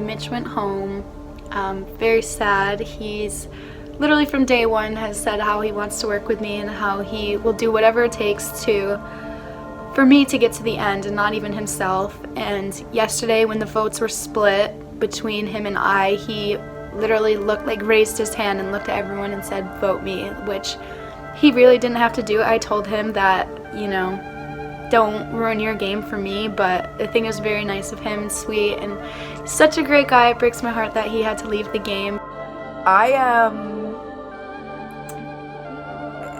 Mitch went home. Very sad. He's literally from day one has said how he wants to work with me and how he will do whatever it takes for me to get to the end, and not even himself. And yesterday when the votes were split between him and I, he literally raised his hand and looked at everyone and said, "Vote me," which he really didn't have to do. I told him that, you know, don't ruin your game for me, but I think it was very nice of him and sweet, and such a great guy. It breaks my heart that he had to leave the game.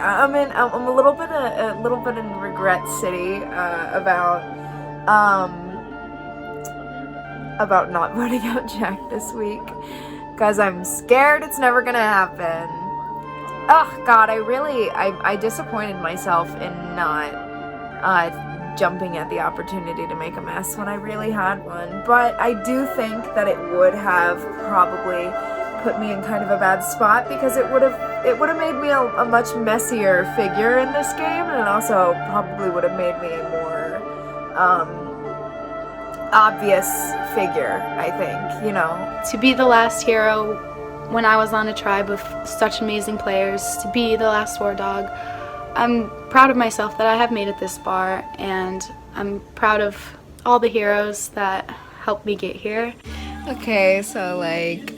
I'm a little bit in regret city about not voting out Jack this week, because I'm scared it's never gonna happen. Oh God, I disappointed myself in not jumping at the opportunity to make a mess when I really had one. But I do think that it would have probably put me in kind of a bad spot, because it would have made me a much messier figure in this game, and it also probably would have made me a more obvious figure, I think, you know. To be the last hero when I was on a tribe of such amazing players, to be the last war dog, I'm proud of myself that I have made it this far, and I'm proud of all the heroes that helped me get here. Okay, so like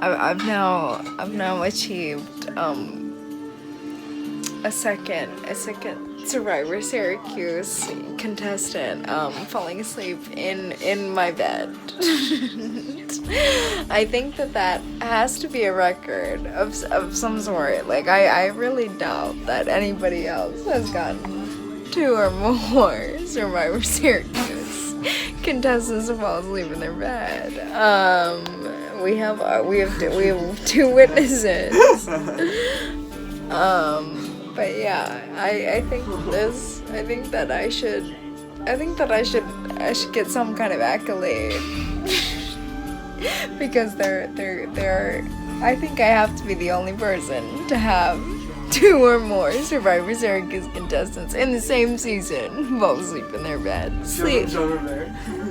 I've now achieved a second Syrvivor Syracuse contestant falling asleep in my bed. I think that has to be a record of some sort. Like I really doubt that anybody else has gotten 2 or more Syrvivor Syracuse contestants to fall asleep in their bed. We have 2 witnesses. But yeah, I think that I should get some kind of accolade. Because I think I have to be the only person to have 2 or more Syrvivor Syracuse contestants in the same season fall asleep in their bed.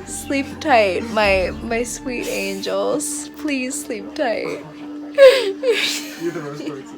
Sleep tight, my sweet angels. Please sleep tight. You're the most person.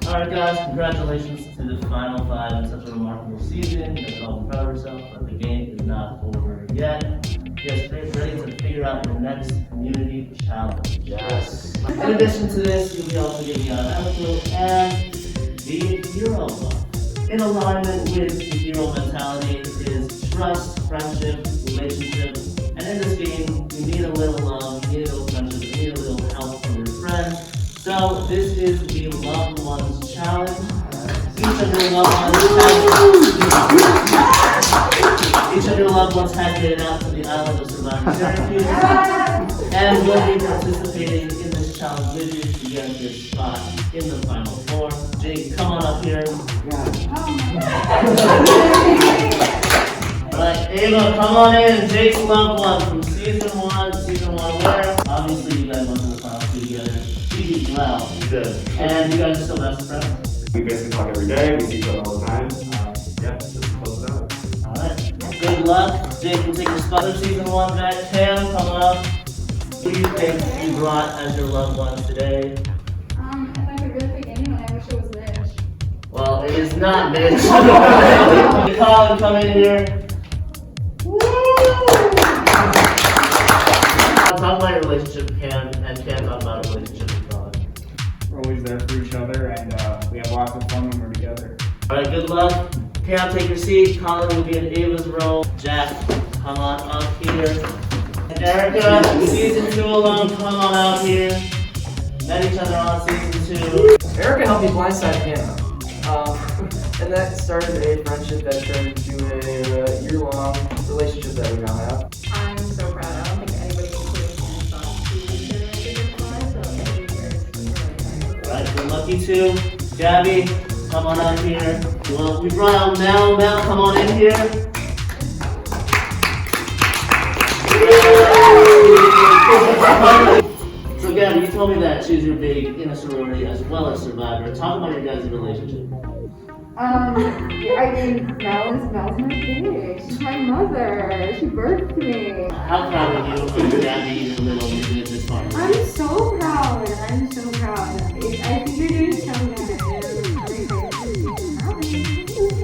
Alright guys, congratulations to the final 5 in such a remarkable season. You guys are all proud of yourself, but the game is not over yet. You guys are ready to figure out your next community challenge. Yes. In addition to this, you'll be also getting an outfit and the hero buff. In alignment with the hero mentality is trust, friendship, relationship, and in this game, you need a little love, you need a little friendship, you need a little help from your friends. So this is the Loved Ones Challenge. Each of your loved ones has made it out to the island of Syrvivor Syracuse and will be participating in this challenge with you to get this spot in the final 4. Jake, come on up here. Alright, Ava, come on in. Jake's loved one from season 1 winner. Obviously, you guys went to the final 2 together. You did well. You did. And you guys are still best friends? We basically talk every day. We see each other all the time. Yeah, just close it out. Alright. Good luck. Jake will take your spot in season 1 back. Tam, come up. Who do you think you brought as your loved one today? If I could really pick anyone, I wish it was Mitch. Well, it is not Mitch. Colin, come in here. Woo! talk about your relationship with Cam, and Cam, talk about your relationship with Colin. We're always there for each other, and we have lots of fun when we're together. Alright, good luck. Cam, take your seat. Colin will be in Ava's role. Jack, come on up here. And Erica, season 2 alone, come on out here. Met each other on season 2. Erica helped me blindside Hannah. And that started a friendship that turned into a year-long relationship that we now have. I'm so proud. I don't think anybody including him thought he was going to make a good fly, so thank you guys. Alright, we're lucky too. Gabby, come on out here. Well, we brought out Mel. Mel, come on in here. So Gabby, you told me that she was your big in a sorority as well as Survivor. Talk about your guys' relationship. I mean, Mel's my baby. She's my mother. She birthed me. How proud are you of Gabby, your little unit this far? I'm so proud. I'm so proud. I think you're doing so good.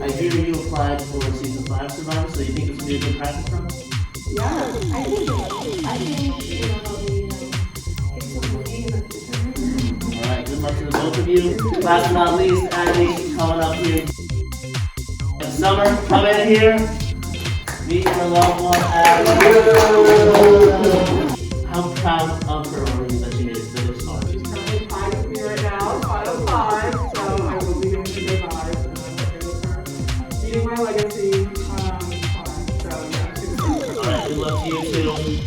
I hear you applied for season 5 Survivor, so you think it's gonna be a good practice run? Yeah, I think you know, Alright, good luck to the both of you. Last but not least, Abby, coming up here. And Summer, come in here. Meet your loved one, Abby. How proud of her are you that she made it to this far? she's currently 5 with me right now, 505, so I will be doing Syrvivor meeting my legacy, so yeah, Alright, good luck to you too.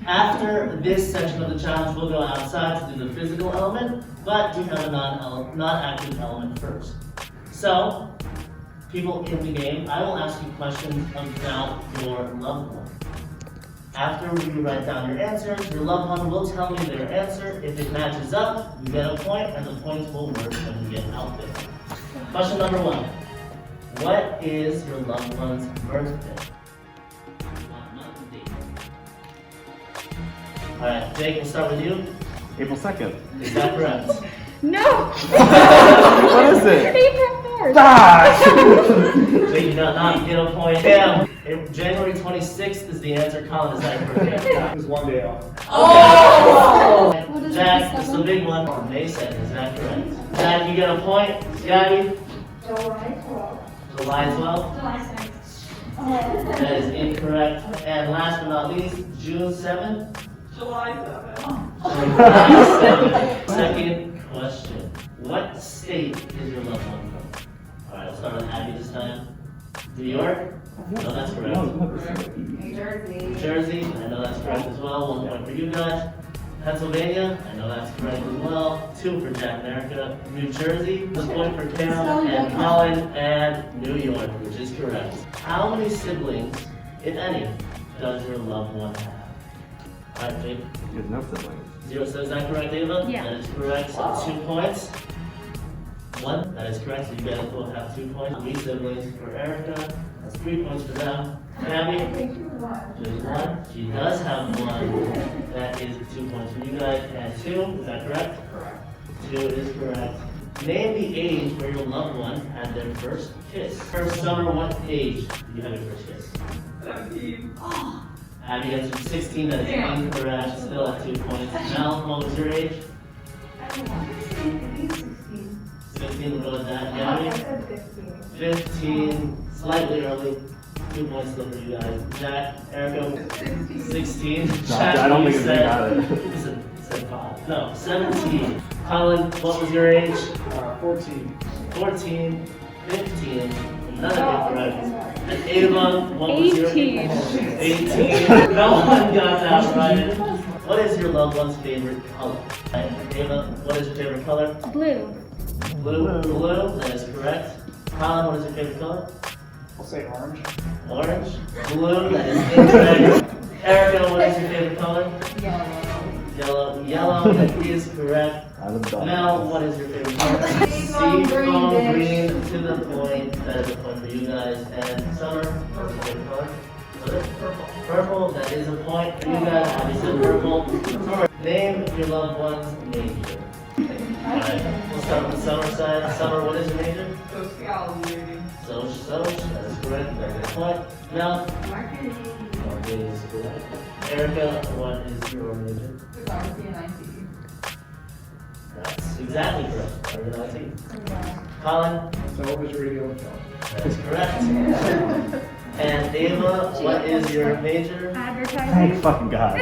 After this section of the challenge, we'll go outside to do the physical element, but we have a non-active element first. So, people in the game, I will ask you questions about your loved one. After you write down your answers, your loved one will tell me their answer. If it matches up, you get a point, and the points will work when you get out there. Question number 1. What is your loved one's birthday? Month and date. Alright, Jake, we'll start with you. April 2nd. Is that correct? No! What is it? April 4th! Jake, you got not get a point. Damn. January 26th is the answer. Colin, is that correct? It was one day off. Oh! Jack, this is the big one. May 2nd, is that correct? Jack, you get a point. Gabby? July 12th. July 12th? July 6th. That is incorrect. And last but not least, June 7th? July 7th. July 7th. Second question. What state is your loved one from? Alright, let's start with Abby this time. New York? No, that's correct. New Jersey. New Jersey? I know that's correct as well. 1 point for you guys. Pennsylvania? I know that's correct as well. 2 for Jack and Erica. New Jersey? 1 point for Cam and Colin. And New York, which is correct. How many siblings, if any, does your loved one have? Alright, Jake. You have no siblings. 0, so is that correct, Ava? Yeah. That is correct, so 2 points. 1, that is correct, so you guys both have 2 points. 3 siblings for Erica, that's 3 points for them. Abby? Just 1, she does have 1, that is 2 points for you guys, and 2, is that correct? Correct. 2 is correct. Name the age where your loved one had their first kiss. First Summer, what age did you have your first kiss? 17. Abby answered 16, that is incorrect, still at 2 points. Mel, what was your age? I don't want to say 16. 15, we'll go with that. Gabby? I said 15. 15, slightly early. 2 points still for you guys. Jack, Erica, 16. Jack, I don't think you it's got it. said 5. No, 17. Colin, what was your age? 14. 14, 15, none of it correct. And Ava, what was your age? 18. No one got that right. What is your loved one's favorite color? Ava, what is your favorite color? Blue. Blue, that is correct. Colin, what is your favorite color? I'll say orange. Orange. Blue, that is incorrect. Erica, what is your favorite color? Yellow. Yellow, that is correct. Mel, what is your favorite color? Seafoam green, to the point. That is a point for you guys. And Summer, what's your favorite color? What is it? Purple. Purple, that is a point for you guys. Obviously purple. Name your loved one's major. Alright, we'll start with the summer side. Summer, what is your major? Sociology. That is correct. Very good point. Mel? Marketing. Marketing is correct. Erica, what is your major? Photography and IT. That's exactly correct. Very good IT. Colin? Television, radio, and film. That is correct. And Ava, what is your major? Advertising. fucking God.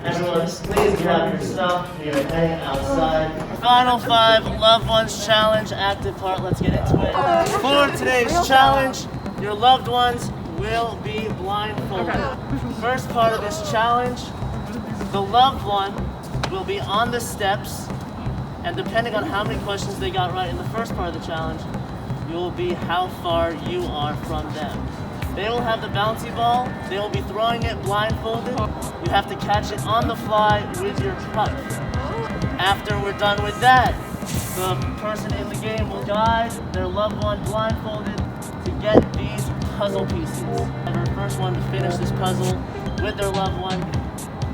Everyone, please grab your stuff. We are heading outside. Final 5 loved ones challenge, active part. Let's get into it. For today's challenge, your loved ones will be blindfolded. First part of this challenge, the loved one will be on the steps, and depending on how many questions they got right in the first part of the challenge, you will be how far you are from them. They will have the bouncy ball. They will be throwing it blindfolded. You have to catch it on the fly with your puck. After we're done with that, the person in the game will guide their loved one blindfolded to get these puzzle pieces. And the first one to finish this puzzle with their loved one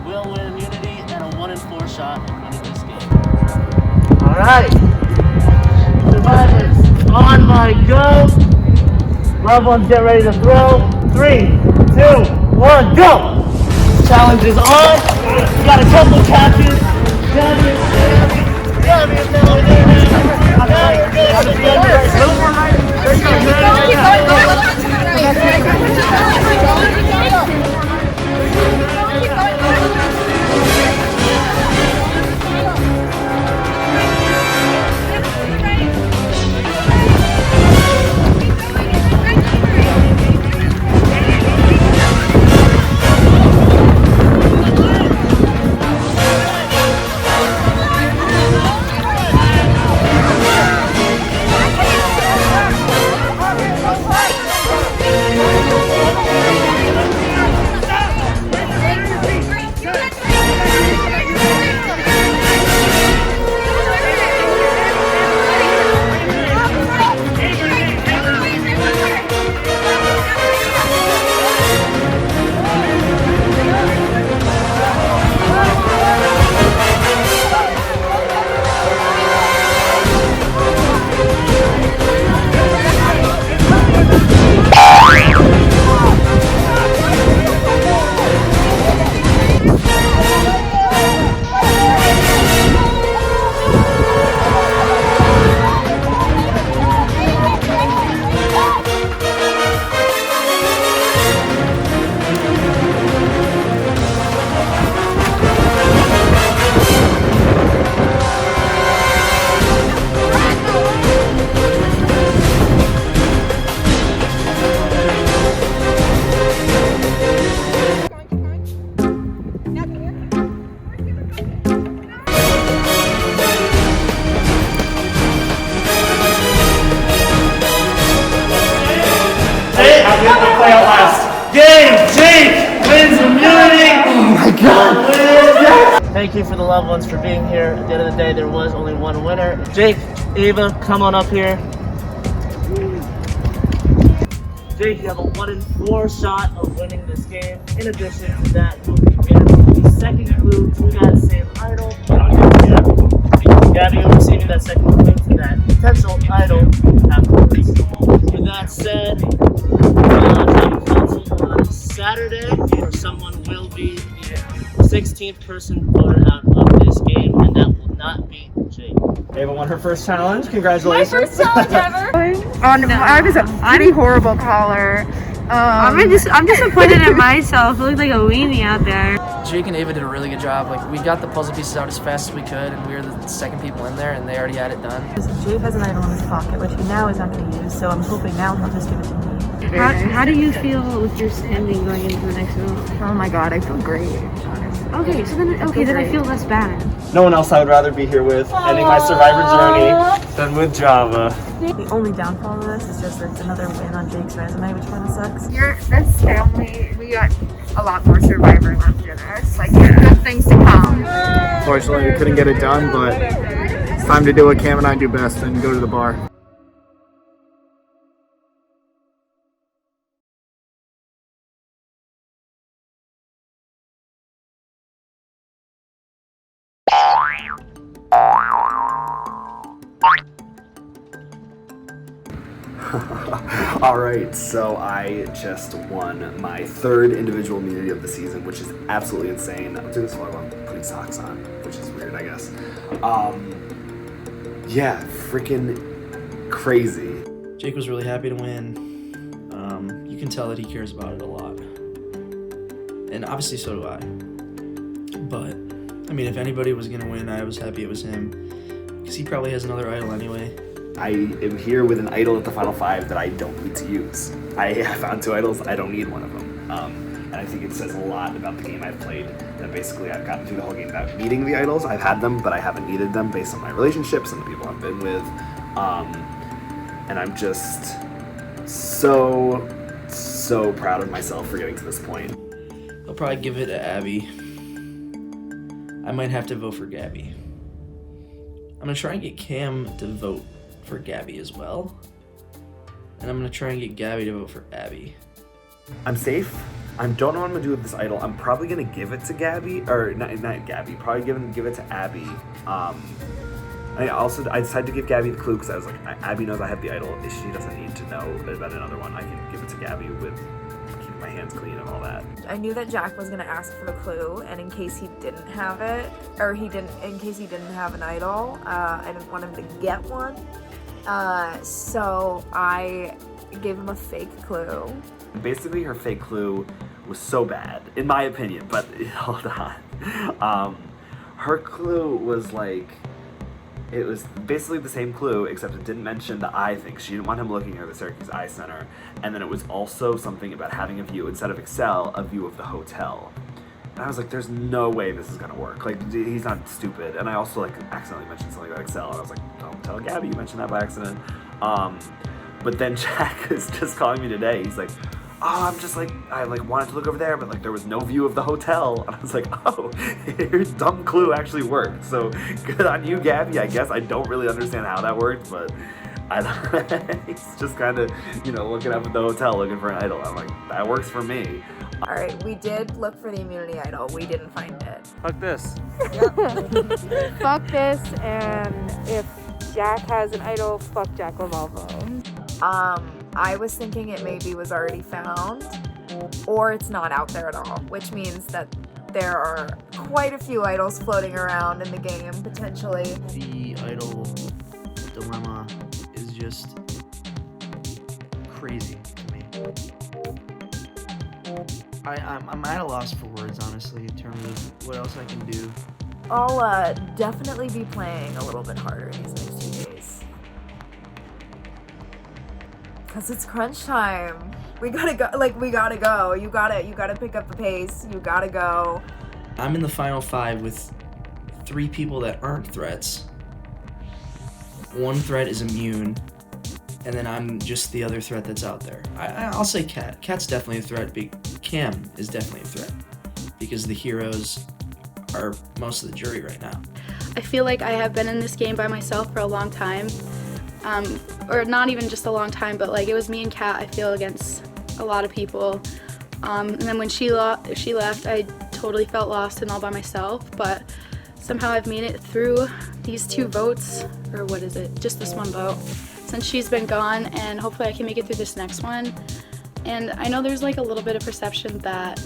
will win immunity and a 1 in 4 shot at winning this game. All right, survivors, on my go. Loved ones, get ready to throw. 3, 2, 1, go! Challenge is on. You got a couple catches. Gabby is now in there. Now you're Thank you for the loved ones for being here. At the end of the day, there was only one winner. Jake, Ava, come on up here. Jake, you have a 1 in 4 shot of winning this game. In addition to that, you'll be getting the second clue to that same idol. Gabby, you're receiving that second clue to that potential idol afterwards. With that said, on Saturday, or someone will be the 16th person voted out of this game, and that will not be Jake. Ava won her first challenge. Congratulations. My first challenge ever. I was a pretty horrible caller. I'm disappointed in myself. I look like a weenie out there. Jake and Ava did a really good job. Like, we got the puzzle pieces out as fast as we could, and we were the second people in there, and they already had it done. Jake has an idol in his pocket, which he now is not going to use, so I'm hoping now he'll just give it to me. How do you feel with your standing going into the next round? Oh my god, I feel great. Okay, so then I feel less bad. No one else I would rather be here with, ending my Survivor journey, than with Java. The only downfall of this is just that it's another win on Jake's resume, which kind of sucks. This family, we got a lot more Survivor left in us. Like, good things to come. Fortunately, we couldn't get it done, but it's time to do what Cam and I do best and go to the bar. All right, so I just won my third individual immunity of the season, which is absolutely insane. I'm doing this while I'm putting socks on, which is weird, I guess. Yeah, freaking crazy. Jake was really happy to win. You can tell that he cares about it a lot. And obviously so do I. But, I mean, if anybody was gonna win, I was happy it was him. Because he probably has another idol anyway. I am here with an idol at the Final 5 that I don't need to use. I have found 2 idols, I don't need one of them. And I think it says a lot about the game I've played, that basically I've gotten through the whole game without needing the idols. I've had them, but I haven't needed them based on my relationships and the people I've been with. And I'm just so proud of myself for getting to this point. I'll probably give it to Abby. I might have to vote for Gabby. I'm gonna try and get Cam to vote for Gabby as well. And I'm gonna try and get Gabby to vote for Abby. I'm safe. I don't know what I'm gonna do with this idol. I'm probably gonna give it to Gabby, or not Gabby. Probably give it to Abby. I decided to give Gabby the clue because I was like, Abby knows I have the idol. She doesn't need to know about another one. I can give it to Gabby with keeping my hands clean and all that. I knew that Jack was gonna ask for the clue, and in case he didn't have it, or in case he didn't have an idol, I didn't want him to get one. So I gave him a fake clue. Basically, her fake clue was so bad, in my opinion, but hold on. Her clue was like, it was basically the same clue, except it didn't mention the eye thing. She didn't want him looking at the Syracuse Eye Center. And then it was also something about having a view, instead of Excel, a view of the hotel. And I was like, there's no way this is gonna work. Like, he's not stupid. And I also like accidentally mentioned something about Excel, and I was like, don't tell Gabby you mentioned that by accident. But then Jack is just calling me today. He's like, oh, I wanted to look over there, but like there was no view of the hotel. And I was like, oh, your dumb clue actually worked. So good on you, Gabby, I guess. I don't really understand how that worked, but it's just kind of, looking up at the hotel, looking for an idol. I'm like, that works for me. All right, we did look for the immunity idol. We didn't find it. Fuck this. Fuck this, and if Jack has an idol, fuck Jack Lavalvo. I was thinking it maybe was already found, or it's not out there at all, which means that there are quite a few idols floating around in the game, potentially. The idol dilemma is just crazy to me. I'm at a loss for words, honestly, in terms of what else I can do. I'll definitely be playing a little bit harder these next 2 days. Cause it's crunch time. We gotta go. You gotta pick up the pace. You gotta go. I'm in the Final 5 with 3 people that aren't threats. 1 threat is immune, and then I'm just the other threat that's out there. I'll say Cat. Cat's definitely a threat. Cam is definitely a threat because the heroes are most of the jury right now. I feel like I have been in this game by myself for a long time. Or not even just a long time, but like it was me and Kat, I feel, against a lot of people. And then when she left, I totally felt lost and all by myself, but somehow I've made it through these 2 votes, or what is it, just this 1 vote, since she's been gone, and hopefully I can make it through this next one. And I know there's like a little bit of perception that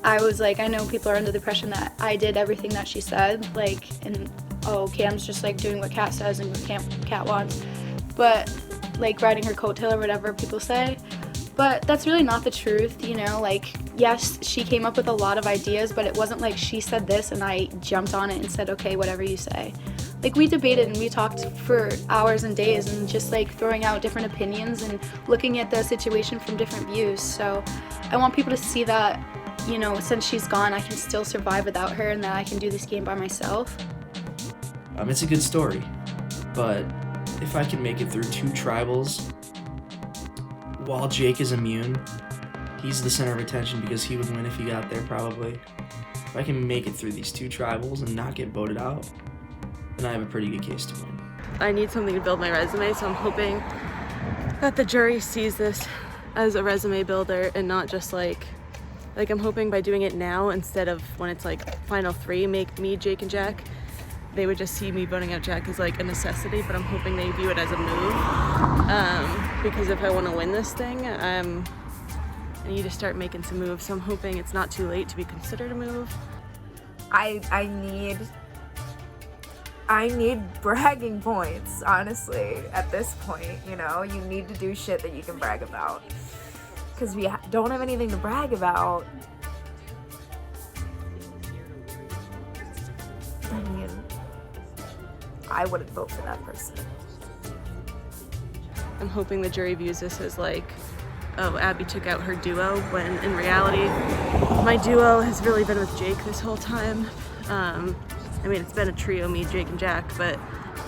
I know people are under the impression that I did everything that she said, Cam's just like doing what Kat says and what Kat wants, but like riding her coattail or whatever people say. But that's really not the truth, yes, she came up with a lot of ideas, but it wasn't like she said this and I jumped on it and said, okay, whatever you say. Like, we debated and we talked for hours and days and just like throwing out different opinions and looking at the situation from different views. So I want people to see that, since she's gone, I can still survive without her and that I can do this game by myself. It's a good story, but if I can make it through 2 tribals while Jake is immune, he's the center of attention because he would win if he got there probably. If I can make it through these 2 tribals and not get voted out, then I have a pretty good case to win. I need something to build my resume, so I'm hoping that the jury sees this as a resume builder and not just like I'm hoping by doing it now instead of when it's like final 3, make me, Jake, and Jack, they would just see me voting out Jack as like a necessity, but I'm hoping they view it as a move. because if I want to win this thing, I need to start making some moves. So I'm hoping it's not too late to be considered a move. I need bragging points, honestly, at this point, you know? You need to do shit that you can brag about. Because we don't have anything to brag about. I mean, I wouldn't vote for that person. I'm hoping the jury views this as like, oh, Abby took out her duo, when in reality, my duo has really been with Jake this whole time. I mean, it's been a trio, me, Jake, and Jack, but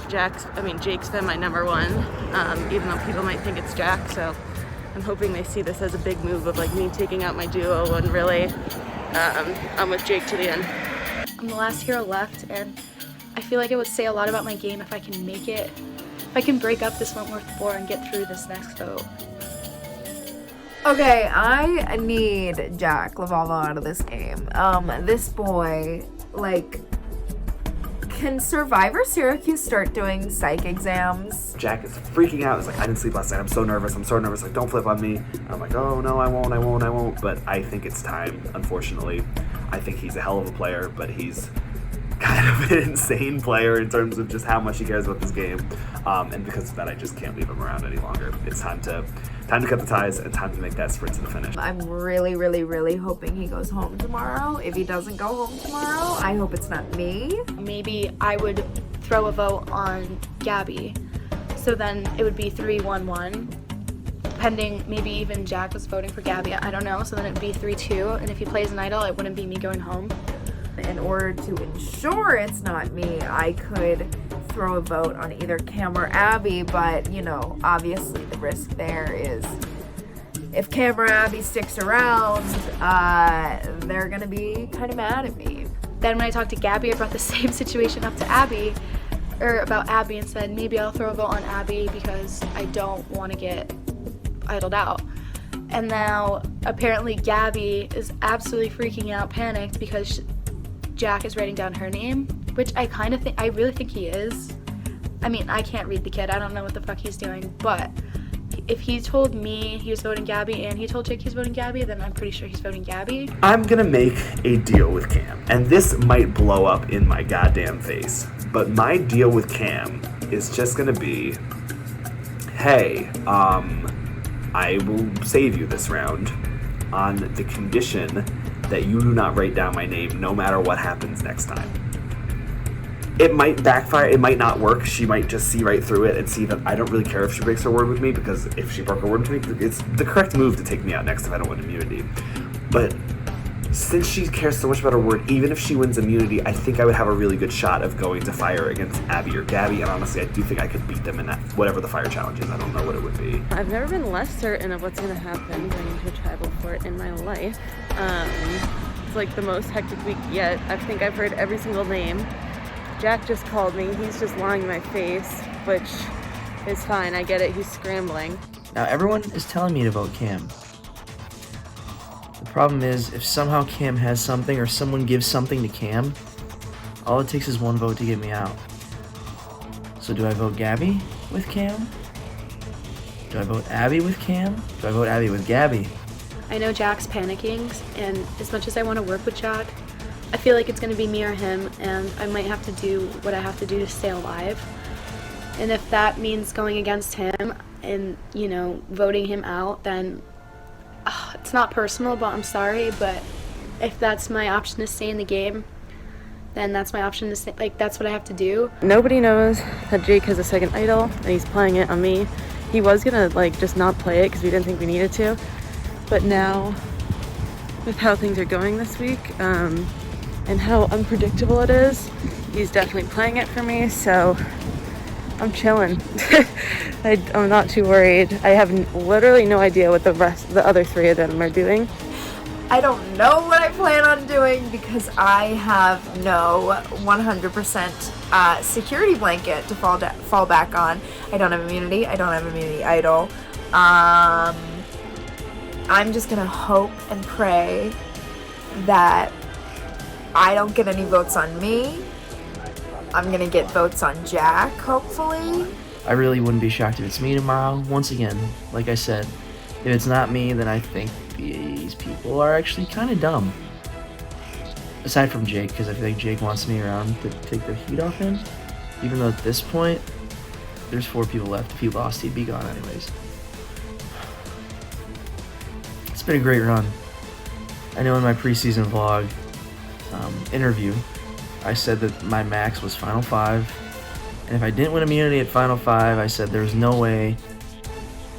Jake's been my number one, even though people might think it's Jack, so I'm hoping they see this as a big move of like me taking out my duo when really I'm with Jake to the end. I'm the last hero left, and I feel like it would say a lot about my game if I can make it, if I can break up this Wentworth 4 and get through this next vote. Okay, I need Jack Lavalva out of this game. This boy, like, can Syrvivor Syracuse start doing psych exams? Jack is freaking out. He's like, I didn't sleep last night. I'm so nervous. Like, don't flip on me. I'm like, oh no, I won't. But I think it's time, unfortunately. I think he's a hell of a player, but he's kind of an insane player in terms of just how much he cares about this game. And because of that, I just can't leave him around any longer. It's time to cut the ties and time to make that sprint to the finish. I'm really, really, really hoping he goes home tomorrow. If he doesn't go home tomorrow, I hope it's not me. Maybe I would throw a vote on Gabby. So then it would be 3-1-1. Pending, maybe even Jack was voting for Gabby, I don't know. So then it'd be 3-2. And if he plays an idol, it wouldn't be me going home. In order to ensure it's not me, I could throw a vote on either Cam or Abby, but, you know, obviously the risk there is if Cam or Abby sticks around, they're gonna be kind of mad at me. Then when I talked to Gabby, I brought the same situation up to Abby, or about Abby, and said maybe I'll throw a vote on Abby because I don't want to get idled out. And now apparently Gabby is absolutely freaking out, panicked, because Jack is writing down her name, which I really think he is. I mean, I can't read the kid. I don't know what the fuck he's doing, but if he told me he was voting Gabby and he told Jake he's voting Gabby, then I'm pretty sure he's voting Gabby. I'm gonna make a deal with Cam, and this might blow up in my goddamn face, but my deal with Cam is just gonna be, hey, I will save you this round on the condition that you do not write down my name no matter what happens next time. It might backfire, it might not work, she might just see right through it and see that I don't really care if she breaks her word with me, because if she broke her word with me, it's the correct move to take me out next if I don't win immunity. But since she cares so much about her word, even if she wins immunity, I think I would have a really good shot of going to fire against Abby or Gabby, and honestly, I do think I could beat them in that, whatever the fire challenge is. I don't know what it would be. I've never been less certain of what's gonna happen going into a tribal fort in my life. It's like the most hectic week yet. I think I've heard every single name. Jack just called me. He's just lying in my face, which is fine. I get it. He's scrambling. Now everyone is telling me to vote Cam. The problem is, if somehow Cam has something or someone gives something to Cam, all it takes is one vote to get me out. So do I vote Gabby with Cam? Do I vote Abby with Cam? Do I vote Abby with Gabby? I know Jack's panicking, and as much as I want to work with Jack, I feel like it's going to be me or him, and I might have to do what I have to do to stay alive. And if that means going against him and, you know, voting him out, then it's not personal, but I'm sorry, but if that's my option to stay in the game, then that's my option to stay, like, that's what I have to do. Nobody knows that Jake has a second idol, and he's playing it on me. He was gonna, like, just not play it because we didn't think we needed to, but now, with how things are going this week, and how unpredictable it is, he's definitely playing it for me, so I'm chilling. I'm not too worried. I have literally no idea what the other three of them are doing. I don't know what I plan on doing because I have no 100% security blanket to fall back on. I don't have immunity. I don't have immunity idol. I'm just gonna hope and pray that I don't get any votes on me. I'm gonna get votes on Jack, hopefully. I really wouldn't be shocked if it's me tomorrow. Once again, like I said, if it's not me, then I think these people are actually kind of dumb. Aside from Jake, because I feel like Jake wants me around to take the heat off him. Even though at this point, there's 4 people left. If he lost, he'd be gone anyways. It's been a great run. I know in my preseason vlog interview, I said that my max was Final 5. And if I didn't win immunity at Final 5, I said there's no way,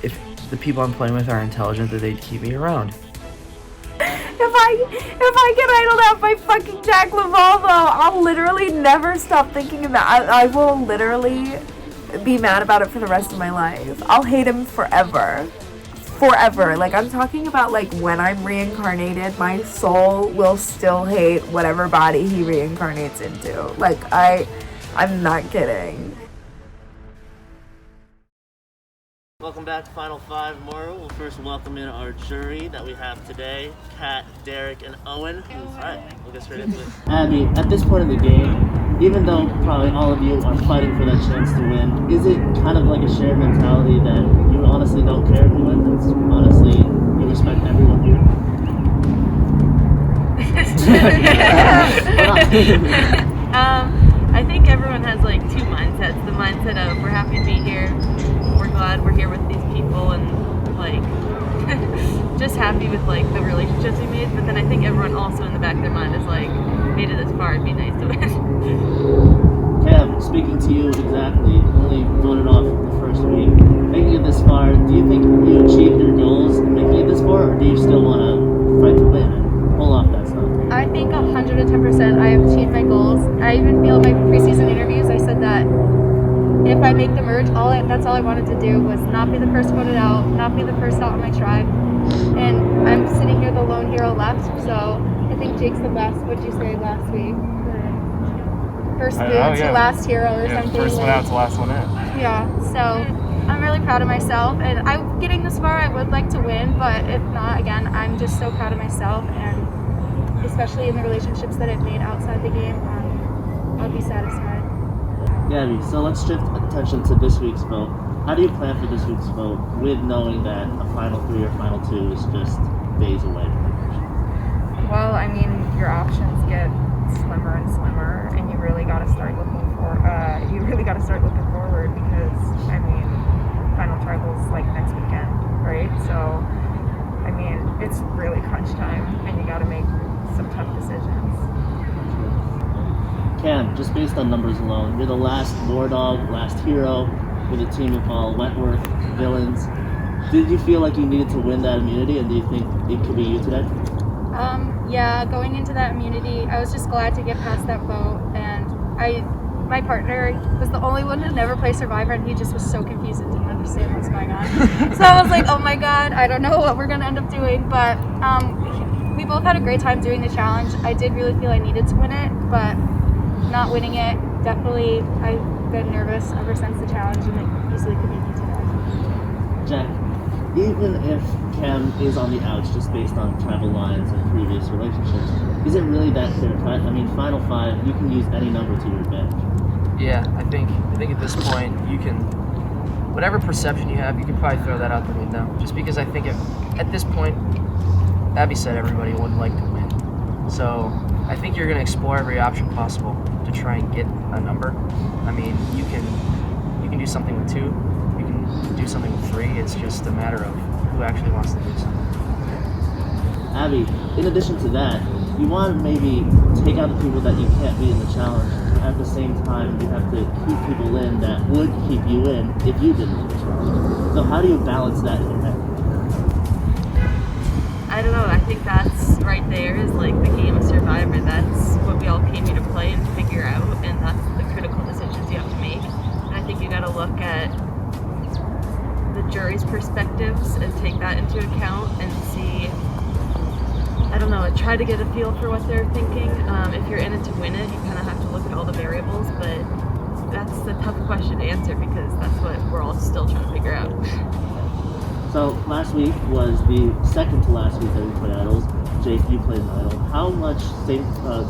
if the people I'm playing with are intelligent, that they'd keep me around. If I get idled out by fucking Jack Lavalvo, I'll literally never stop thinking about it. I will literally be mad about it for the rest of my life. I'll hate him forever. Forever. Like, I'm talking about, like, when I'm reincarnated, my soul will still hate whatever body he reincarnates into. Like, I'm not kidding. Welcome back to Final 5, Maura. We'll first welcome in our jury that we have today, Kat, Derek, and Owen. Alright, we'll get straight into it. Abby, at this point in the game, even though probably all of you are fighting for that chance to win, is it kind of like a shared mentality that you honestly don't care who wins? It's honestly, you respect everyone here? I think everyone has like 2 mindsets. The mindset of we're happy to be here, we're glad we're here with these people, and like just happy with like the relationships we made. But then I think everyone also in the back of their mind is like, made it this far, it'd be nice to win. Kev, speaking to you exactly, only voted off the first week. Making it this far, do you think you achieved your goals in making it this far, or do you still want to fight to win and pull off that stuff? I think 110% I have achieved my goals. I even feel in my preseason interviews, I said that if I make the merge, that's all I wanted to do was not be the first voted out, not be the first out on my tribe. And I'm sitting here the lone hero left, so I think Jake's the best. What'd you say last week? First boot to last hero or something. First one out to last one in. Yeah, so I'm really proud of myself, and getting this far, I would like to win, but if not, again, I'm just so proud of myself, and especially in the relationships that I've made outside the game, I'll be satisfied. Gabby, so let's shift attention to this week's vote. How do you plan for this week's vote with knowing that a Final 3 or Final 2 is just days away? Well, I mean, your options get slimmer and slimmer, and you really got to start looking forward because, I mean, Final Tribal's like next weekend, right? So, I mean, it's really crunch time, and you got to make some tough decisions. Cam, just based on numbers alone, you're the last War Dog, last hero with a team of all Wentworth villains. Did you feel like you needed to win that immunity, and do you think it could be you today? Yeah, going into that immunity, I was just glad to get past that vote, and my partner was the only one who never played Survivor, and he just was so confused and didn't understand what was going on. So I was like, oh my god, I don't know what we're gonna end up doing, but we both had a great time doing the challenge. I did really feel I needed to win it, but not winning it, definitely, I've been nervous ever since the challenge, and it easily could be me today. Jack, even if Cam is on the outs just based on travel lines and previous relationships, is it really that clear cut? I mean, Final 5, you can use any number to your advantage. Yeah, I think at this point you can, whatever perception you have, you can probably throw that out the window. Just because I think at this point, Abby said everybody would like to win. So I think you're going to explore every option possible to try and get a number. I mean, you can do something with 2, you can do something with 3. It's just a matter of who actually wants to do something. Abby, in addition to that, you want to maybe take out the people that you can't beat in the challenge. At the same time, you have to keep people in that would keep you in if you didn't win the challenge. So how do you balance that in your head? I don't know, I think that's right there is like the game of Survivor. That's what we all came here to play and figure out, and that's the critical decisions you have to make. And I think you gotta look at the jury's perspectives and take that into account and see, I don't know, try to get a feel for what they're thinking. If you're in it to win it, you kind of have to look at all the variables, but that's a tough question to answer because that's what we're all still trying to figure out. So last week was the second to last week that we played Idols. Jake, you played an Idol. How much, same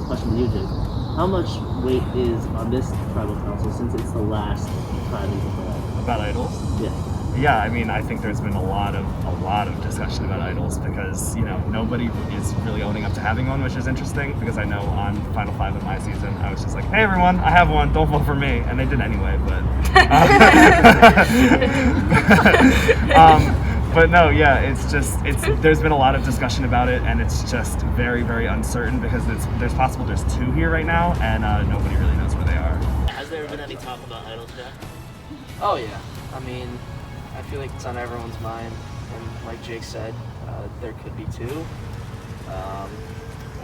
question to you, Jake, how much weight is on this tribal council since it's the last time you can play Idol? About idols? Yeah. Yeah, I mean, I think there's been a lot of discussion about idols because, you know, nobody is really owning up to having one, which is interesting because I know on Final 5 of my season, I was just like, hey everyone, I have one, don't vote for me, and they did anyway, but but no, yeah, there's been a lot of discussion about it, and it's just very, very uncertain because there's possible there's 2 here right now, and nobody really knows where they are. Has there been any talk about idols yet? Oh yeah, I mean, I feel like it's on everyone's mind, and like Jake said, there could be 2,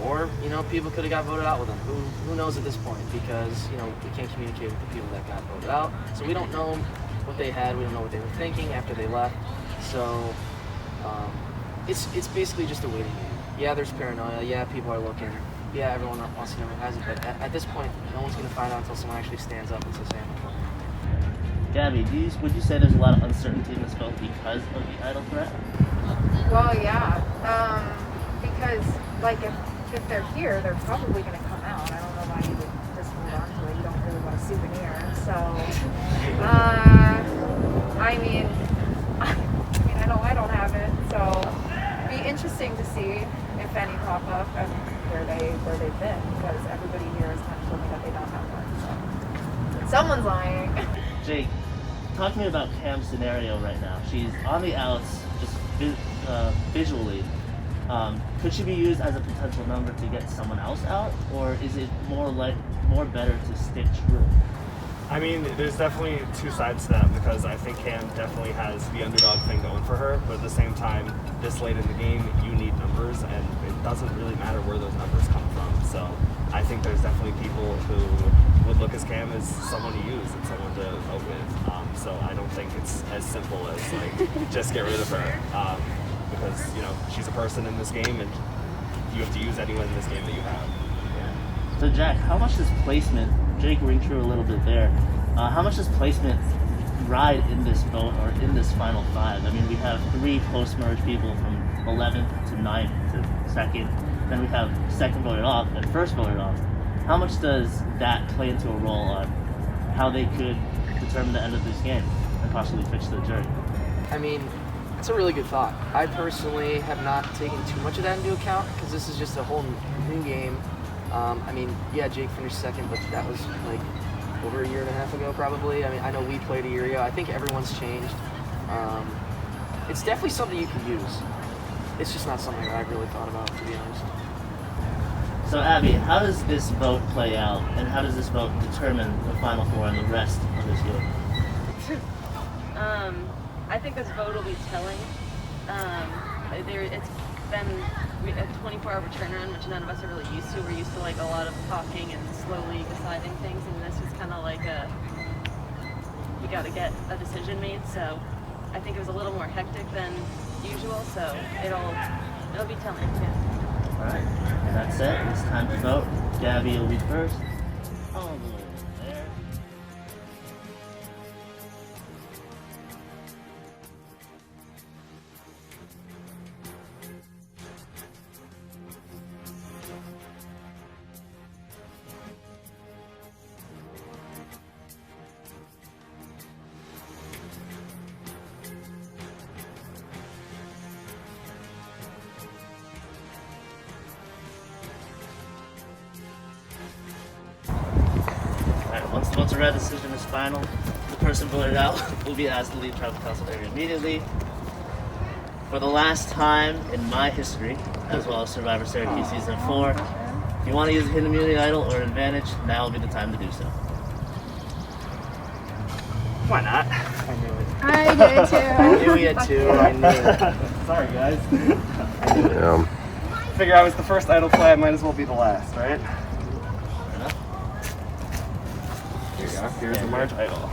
or you know, people could have got voted out with them. Who knows at this point? Because you know, we can't communicate with the people that got voted out, so we don't know what they had. We don't know what they were thinking after they left. So it's basically just a waiting game. Yeah, there's paranoia. Yeah, people are looking. Yeah, everyone wants to know who has it, but at this point, no one's gonna find out until someone actually stands up and says, "Hey, I'm playing." Gabby, would you say there's a lot of uncertainty in this vote because of the idol threat? Well, yeah, because like if they're here, they're probably going to come out. I don't know why you would just hold on to it. You don't really want a souvenir. So, I mean, I don't have it. So, it'd be interesting to see if any pop up and where they've been, because everybody here has kind of told me that they don't have one. So, someone's lying. Jake, talk to me about Cam's scenario right now. She's on the outs, just visually. Could she be used as a potential number to get someone else out, or is it more better to stick true? I mean, there's definitely 2 sides to that because I think Cam definitely has the underdog thing going for her, but at the same time, this late in the game, you need numbers, and it doesn't really matter where those numbers come from. So I think there's definitely people who would look as Cam as someone to use and someone to vote with. So I don't think it's as simple as like just get rid of her because you know she's a person in this game, and you have to use anyone in this game that you have. Yeah. So Jack, how much does placement? Jake ring through a little bit there. How much does placement ride in this vote or in this final 5? I mean, we have 3 post-merge people from 11th to 9th to 2nd. Then we have 2nd voted off and 1st voted off. How much does that play into a role on how they could determine the end of this game and possibly fix the jury? I mean, it's a really good thought. I personally have not taken too much of that into account because this is just a whole new game. I mean, yeah, Jake finished 2nd, but that was like over a year and a half ago probably. I mean, I know we played a year ago. I think everyone's changed. It's definitely something you can use. It's just not something that I've really thought about, to be honest. So Abby, how does this vote play out, and how does this vote determine the Final 4 and the rest of this game? I think this vote will be telling. It's been a 24-hour turnaround, which none of us are really used to. We're used to like a lot of talking and slowly deciding things, and this was kind of like we got to get a decision made. So I think it was a little more hectic than usual. So it'll be telling. Yeah. All right, and that's it. It's time to vote. Gabby will be first. All the way there. Once a red decision is final, the person voted out will be asked to leave tribal council area immediately. For the last time in my history, as well as Syrvivor Syracuse Season 4, if you want to use a hidden immunity idol or advantage, now will be the time to do so. Why not? I did too. I knew we had 2. I knew it. Sorry guys. Figure I was the first idol play, I might as well be the last, right? Here you go. Here's the March idol.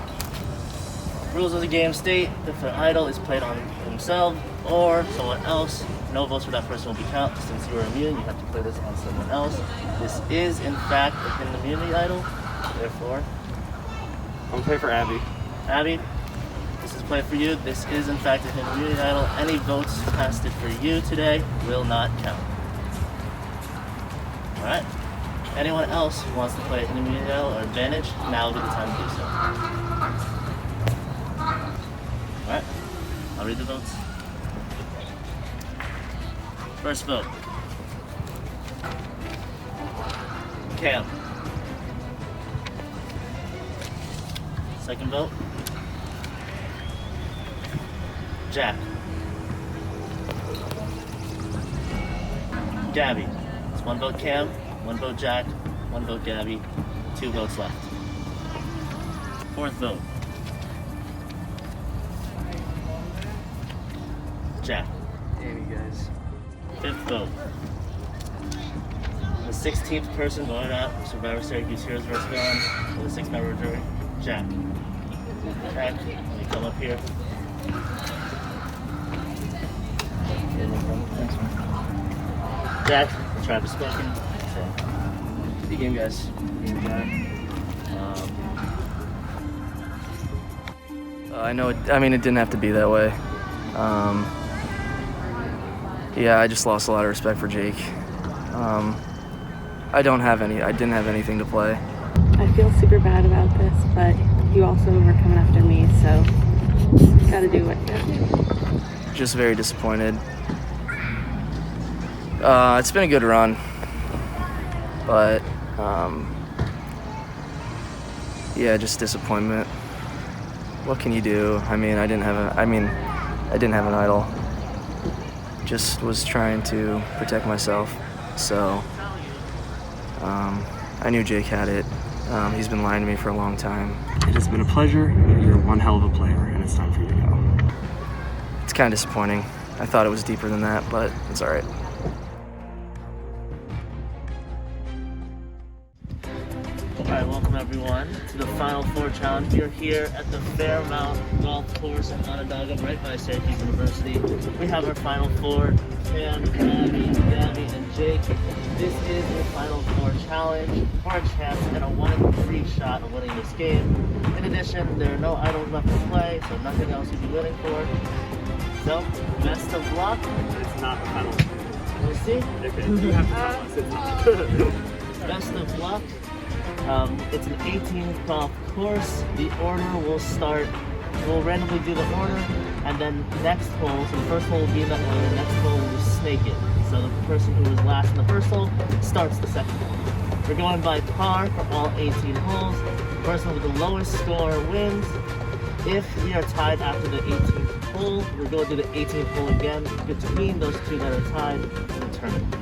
Rules of the game state if an idol is played on himself or someone else, no votes for that person will be counted. Since you are immune, you have to play this on someone else. This is, in fact, a hidden immunity idol. Therefore, I'm gonna play for Abby. Abby, this is played for you. This is, in fact, a hidden immunity idol. Any votes casted for you today will not count. All right. Anyone else who wants to play an immunity idol or advantage, now will be the time to do so. Alright, I'll read the votes. First vote. Cam. Second vote. Jack. Gabby. It's 1 vote Cam, 1 vote Jack, 1 vote Gabby, 2 votes left. Fourth vote. Jack. Damn you guys. Fifth vote. The 16th person going out, Syrvivor Syracuse Heroes vs. Villains, with a 6-member jury, Jack. Jack, you come up here. Jack, Travis spoken. Good game, guys. Good game. I know. I mean, it didn't have to be that way. Yeah, I just lost a lot of respect for Jake. I didn't have anything to play. I feel super bad about this, but you also were coming after me, so gotta do what you gotta do. Just very disappointed. It's been a good run, but yeah, just disappointment. What can you do? I mean, I didn't have an idol. Just was trying to protect myself. So I knew Jake had it. He's been lying to me for a long time. It has been a pleasure. You're one hell of a player, and it's time for you to go. It's kind of disappointing. I thought it was deeper than that, but it's all right. Alright, welcome everyone to the Final Four Challenge. We are here at the Fairmount Golf Course in Onondaga, right by Syracuse University. We have our Final Four, Cam, Gabby, and Jake. This is your Final Four Challenge for a chance at a 1-in-3 shot of winning this game. In addition, there are no idols left to play, so nothing else you'll be winning for. So, best of luck. It's not the final. We'll see. Okay, you have to tell us it's not. Best of luck. It's an 18th golf course. The order will start, we'll randomly do the order, and then next hole, so the first hole will be in that order, the next hole will snake it. So the person who was last in the first hole starts the second hole. We're going by par for all 18 holes. The person with the lowest score wins. If we are tied after the 18th hole, we're going to do the 18th hole again between those two that are tied in the tournament.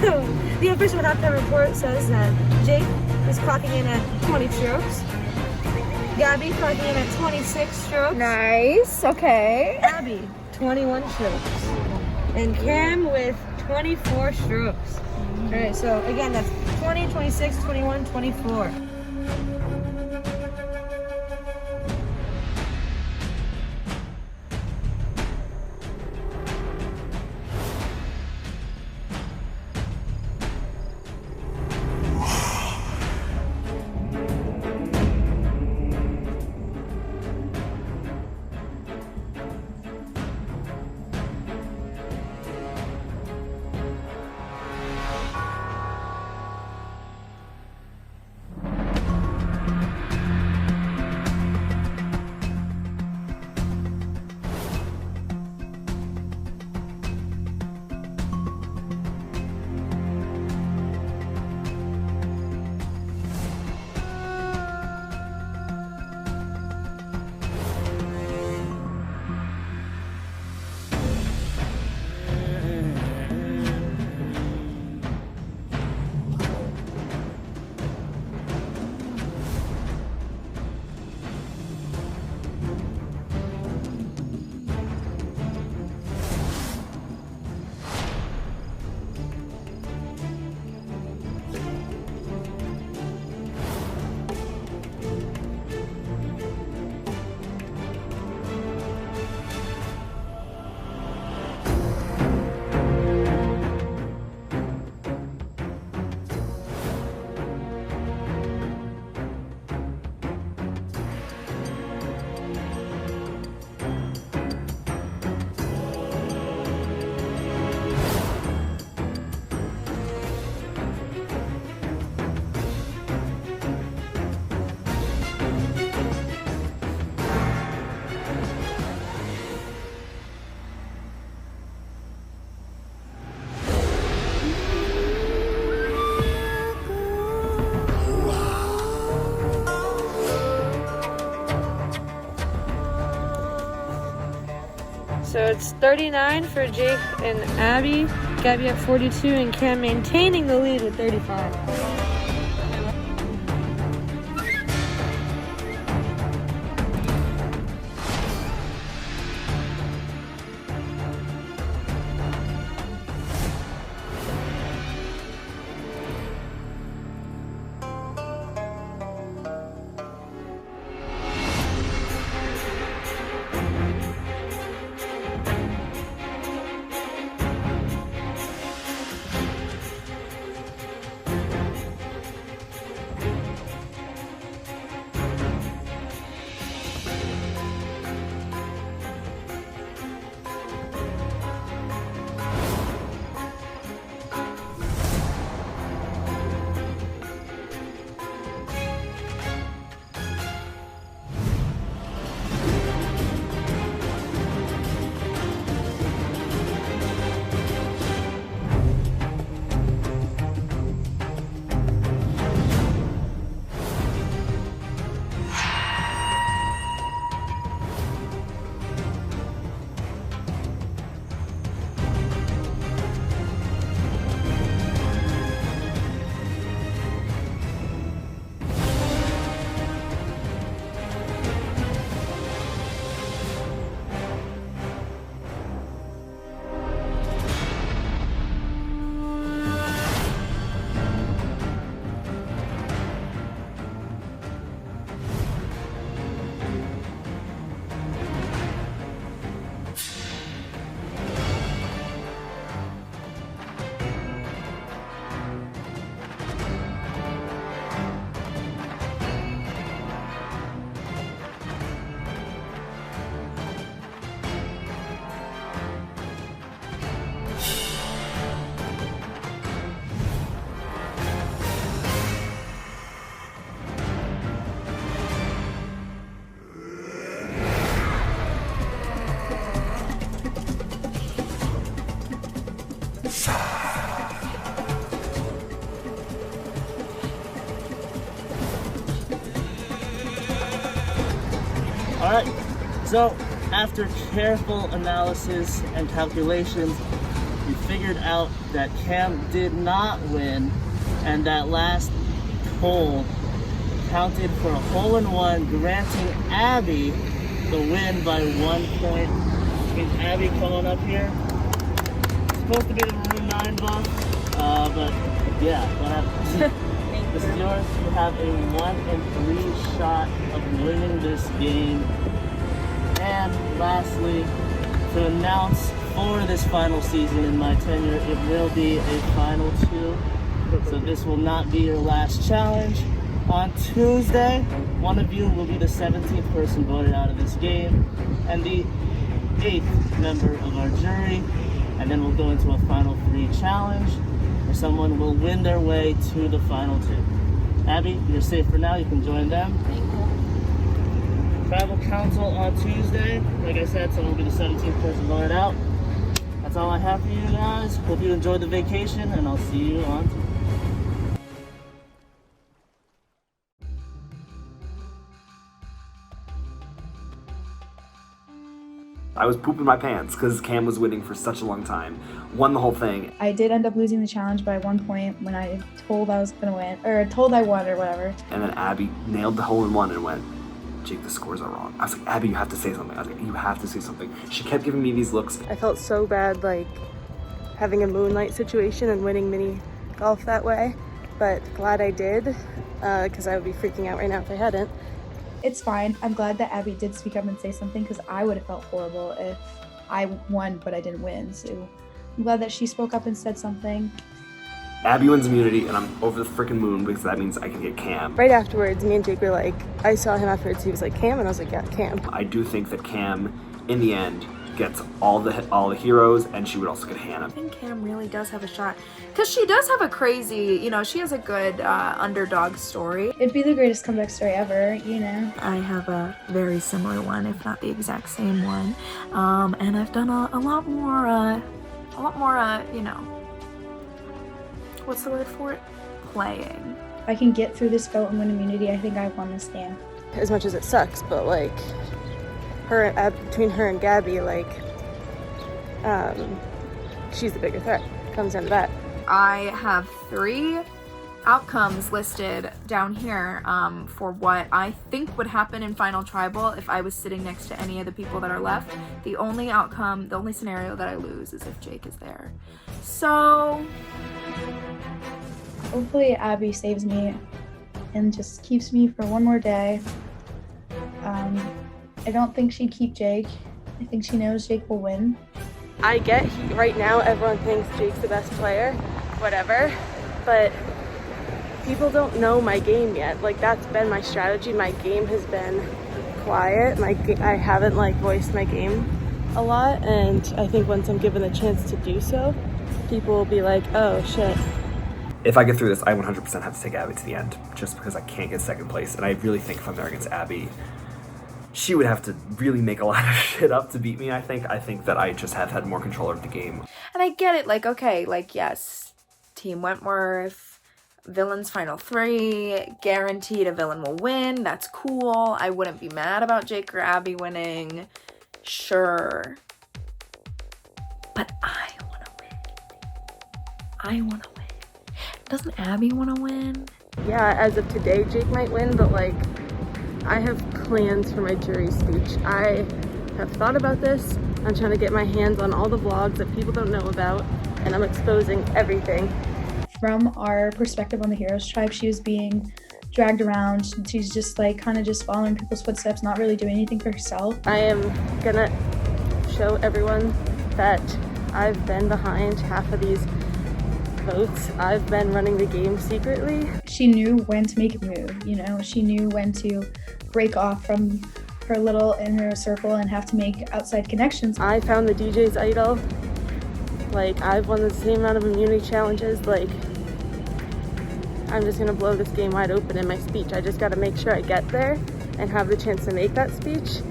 The official halftime report says that Jake is clocking in at 20 strokes. Gabby clocking in at 26 strokes. Nice. Okay. Abby, 21 strokes. And Cam with 24 strokes. Alright, so again, that's 20, 26, 21, 24. So it's 39 for Jake and Abby, Gabby at 42, and Cam maintaining the lead with 35. Alright, so after careful analysis and calculations, we figured out that Cam did not win, and that last hole counted for a hole-in-one, granting Abby the win by 1 point. Which means Abby, come on up here. It's supposed to be the Maroon 9 buff, but yeah, what happened? This is yours. You have a 1-in-3 shot of winning this game. And lastly, to announce for this final season in my tenure, it will be a final 2. So this will not be your last challenge. On Tuesday, one of you will be the 17th person voted out of this game and the 8th member of our jury. And then we'll go into a final 3 challenge where someone will win their way to the final 2. Abby, you're safe for now. You can join them. Thank you. Tribal Council on Tuesday. Like I said, someone will be the 17th person voted out. That's all I have for you guys. Hope you enjoyed the vacation, and I'll see you on Tuesday. I was pooping my pants because Cam was winning for such a long time. Won the whole thing. I did end up losing the challenge by 1 point when I told I was gonna win, or told I won or whatever. And then Abby nailed the hole-in-one and went, Jake, the scores are wrong. I was like, Abby, you have to say something. I was like, you have to say something. She kept giving me these looks. I felt so bad, like, having a Moonlight situation and winning mini golf that way, but glad I did, because I would be freaking out right now if I hadn't. It's fine. I'm glad that Abby did speak up and say something because I would have felt horrible if I won but I didn't win. So I'm glad that she spoke up and said something. Abby wins immunity and I'm over the freaking moon because that means I can get Cam. Right afterwards, me and Jake were like, I saw him afterwards, he was like, Cam? And I was like, yeah, Cam. I do think that Cam, in the end, gets all the heroes, and she would also get Hannah. I think Cam really does have a shot because she does have a crazy, you know, she has a good underdog story. It'd be the greatest comeback story ever, you know. I have a very similar one, if not the exact same one, and I've done a lot more, you know, what's the word for it? Playing. If I can get through this vote and win immunity, I think I won this game. As much as it sucks, but like, between her and Gabby, like, she's the bigger threat. Comes down to that. I have 3 outcomes listed down here for what I think would happen in Final Tribal if I was sitting next to any of the people that are left. The only outcome, the only scenario that I lose is if Jake is there. So hopefully Abby saves me and just keeps me for one more day. I don't think she'd keep Jake. I think she knows Jake will win. I get right now everyone thinks Jake's the best player, whatever, but people don't know my game yet. Like, that's been my strategy. My game has been quiet. I haven't like voiced my game a lot, and I think once I'm given the chance to do so, people will be like, oh shit. If I get through this, I 100% have to take Abby to the end, just because I can't get second place, and I really think if I'm there against Abby, she would have to really make a lot of shit up to beat me, I think. I think that I just have had more control of the game. And I get it, like, okay, like, yes, Team Wentworth, Villain's Final 3, guaranteed a villain will win, that's cool. I wouldn't be mad about Jake or Abby winning, sure. But I want to win. I want to win. Doesn't Abby want to win? Yeah, as of today, Jake might win, but like, I have plans for my jury speech. I have thought about this. I'm trying to get my hands on all the vlogs that people don't know about, and I'm exposing everything. From our perspective on the Heroes Tribe, she was being dragged around. She's just like kind of just following people's footsteps, not really doing anything for herself. I am gonna show everyone that I've been behind half of these votes. I've been running the game secretly. She knew when to make a move, you know? She knew when to break off from her little inner circle and have to make outside connections. I found the DJ's idol. Like, I've won the same amount of immunity challenges. Like, I'm just gonna blow this game wide open in my speech. I just gotta make sure I get there and have the chance to make that speech.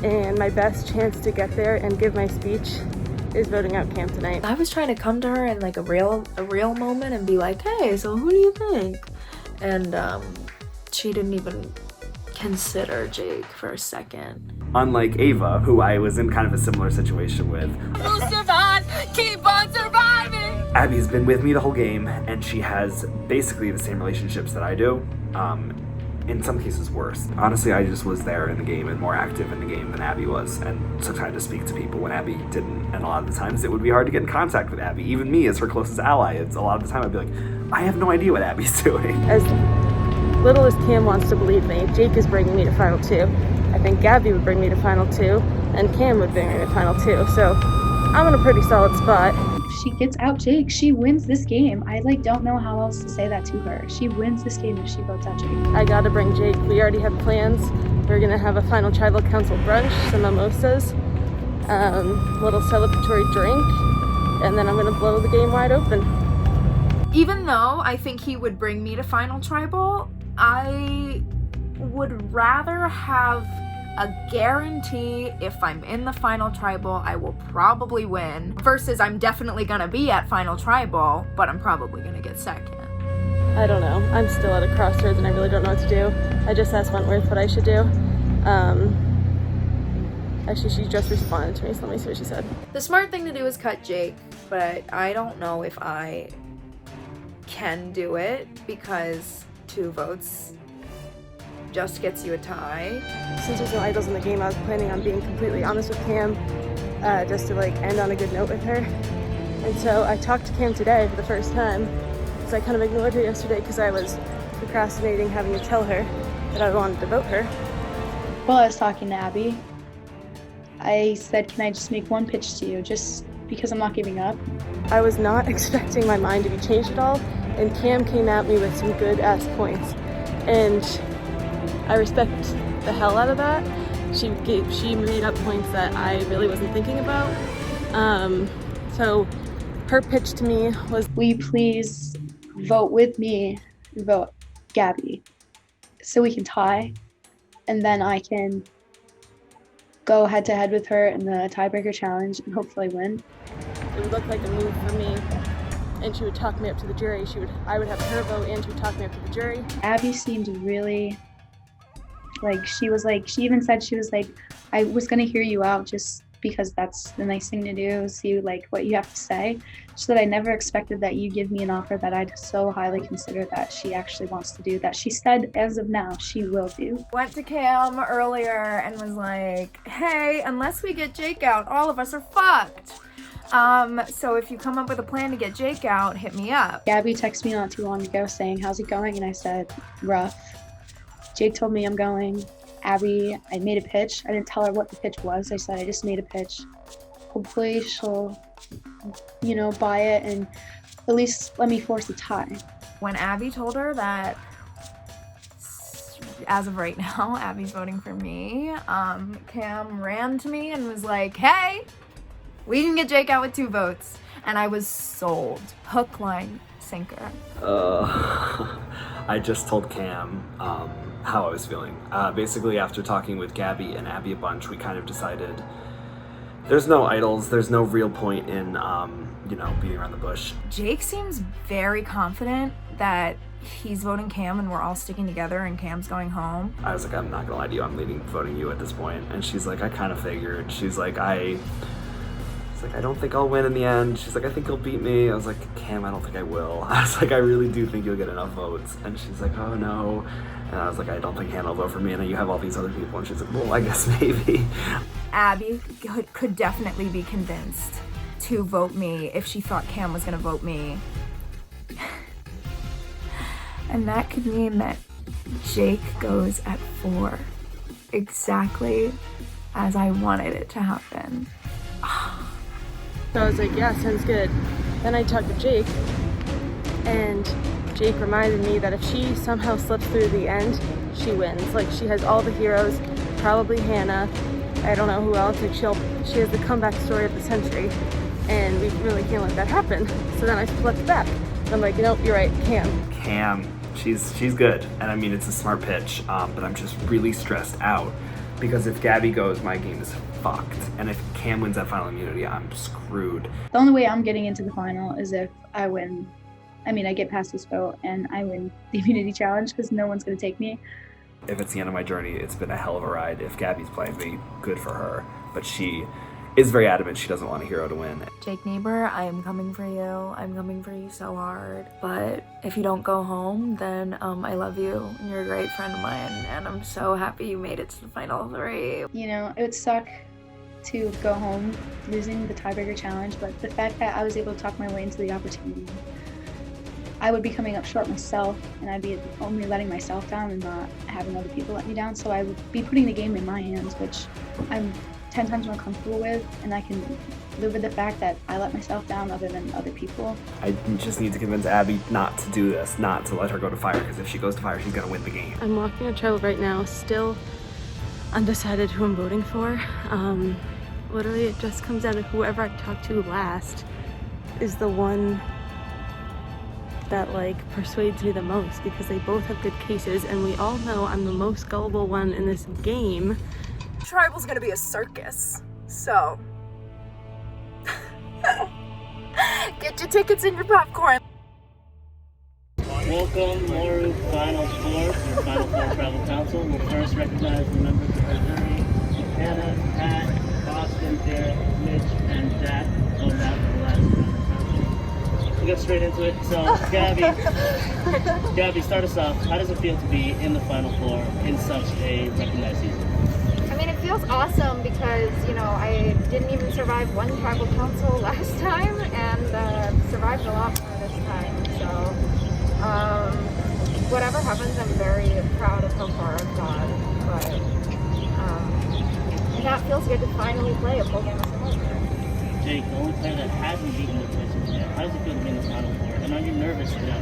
And my best chance to get there and give my speech is voting out Cam tonight. I was trying to come to her in like a real moment and be like, hey, so who do you think? And she didn't even consider Jake for a second. Unlike Ava, who I was in kind of a similar situation with. We'll survive, Keep on surviving! Abby's been with me the whole game, and she has basically the same relationships that I do. In some cases worse. Honestly, I just was there in the game and more active in the game than Abby was, and took time to speak to people when Abby didn't. And a lot of the times it would be hard to get in contact with Abby. Even me as her closest ally, it's a lot of the time I'd be like, I have no idea what Abby's doing. As little as Cam wants to believe me, Jake is bringing me to Final 2. I think Gabby would bring me to Final 2, and Cam would bring me to Final 2. So I'm in a pretty solid spot. If she gets out Jake, she wins this game. I don't know how else to say that to her. She wins this game if she votes out Jake. I gotta bring Jake. We already have plans. We're gonna have a final tribal council brunch, some mimosas, little celebratory drink, and then I'm gonna blow the game wide open. Even though I think he would bring me to Final Tribal, I would rather have a guarantee if I'm in the Final Tribal, I will probably win, versus I'm definitely gonna be at Final Tribal, but I'm probably gonna get second. I don't know. I'm still at a crossroads and I really don't know what to do. I just asked Wentworth what I should do. Actually, she just responded to me, so let me see what she said. The smart thing to do is cut Jake, but I don't know if I can do it because 2 votes just gets you a tie. Since there's no idols in the game, I was planning on being completely honest with Cam, just to end on a good note with her. And so I talked to Cam today for the first time, because I kind of ignored her yesterday because I was procrastinating having to tell her that I wanted to vote her. While I was talking to Abby, I said, can I just make one pitch to you, just because I'm not giving up? I was not expecting my mind to be changed at all, and Cam came at me with some good ass points. And I respect the hell out of that. She made up points that I really wasn't thinking about. So her pitch to me was, will you please vote with me, vote Gabby, so we can tie, and then I can go head to head with her in the tiebreaker challenge and hopefully win. It would look like a move for me, and she would talk me up to the jury. I would have her vote, and she would talk me up to the jury. Abby seemed really, she even said, I was gonna hear you out just because that's the nice thing to do, see what you have to say. She said, I never expected that you give me an offer that I'd so highly consider that she actually wants to do, that she said as of now she will do. Went to Cam earlier and was like, hey, unless we get Jake out, all of us are fucked. So if you come up with a plan to get Jake out, hit me up. Gabby texted me not too long ago saying, how's it going? And I said, rough. Jake told me I'm going. Abby, I made a pitch. I didn't tell her what the pitch was. I said I just made a pitch. Hopefully she'll, buy it and at least let me force a tie. When Abby told her that, as of right now, Abby's voting for me, Cam ran to me and was like, hey, we can get Jake out with 2 votes. And I was sold. Hook, line, sinker. I just told Cam how I was feeling. Basically, after talking with Gabby and Abby a bunch, we kind of decided there's no idols, there's no real point in, beating around the bush. Jake seems very confident that he's voting Cam and we're all sticking together and Cam's going home. I was like, I'm not gonna lie to you, I'm voting you at this point. And she's like, I kind of figured. She's like, I don't think I'll win in the end. She's like, I think you'll beat me. I was like, Cam, I don't think I will. I was like, I really do think you'll get enough votes. And she's like, oh no. And I was like, I don't think Hannah will vote for me. And then you have all these other people. And she's like, well, I guess maybe. Abby could definitely be convinced to vote me if she thought Cam was gonna vote me. And that could mean that Jake goes at 4, exactly as I wanted it to happen. So I was like, yeah, sounds good. Then I talked to Jake, and Jake reminded me that if she somehow slips through the end, she wins. She has all the heroes, probably Hannah, I don't know who else. She has the comeback story of the century, and we really can't let that happen. So then I flipped back. And I'm like, nope, you're right, Cam, she's good. And I mean, it's a smart pitch, but I'm just really stressed out. Because if Gabby goes, my game is fucked. And if Cam wins that final immunity, I'm screwed. The only way I'm getting into the final is if I win. I get past this vote and I win the immunity challenge because no one's going to take me. If it's the end of my journey, it's been a hell of a ride. If Gabby's playing me, good for her. But she is very adamant she doesn't want a hero to win. Jake Neighbor, I am coming for you. I'm coming for you so hard. But if you don't go home, then I love you and you're a great friend of mine, and I'm so happy you made it to the final 3. You know, it would suck to go home losing the tiebreaker challenge, but the fact that I was able to talk my way into the opportunity, I would be coming up short myself, and I'd be only letting myself down and not having other people let me down. So I would be putting the game in my hands, which I'm 10 times more comfortable with, and I can live with the fact that I let myself down other than other people. I just need to convince Abby not to do this, not to let her go to fire, because if she goes to fire, she's gonna win the game. I'm walking a trail right now, still undecided who I'm voting for. Literally, it just comes down to whoever I talk to last is the one that like persuades me the most, because they both have good cases, and we all know I'm the most gullible one in this game. Tribal's gonna be a circus, so get your tickets and your popcorn. Welcome, Moru Final Four for Final Four Tribal Council. We'll first recognize the members of our jury: Hannah, Pat, Austin, Derek, Mitch, and Jack. Oh, that was the last member. We'll get straight into it. So, Gabby, start us off. How does it feel to be in the Final Four in such a recognized season? I mean, it feels awesome because, you know, I didn't even survive one tribal council last time, and survived a lot more this time. So, whatever happens, I'm very proud of how far I've gone. But that feels good to finally play a full game of Syrvivor. Jake, the only player that hasn't beaten the person yet, how does it feel to be in the Final Four? And are you nervous for that?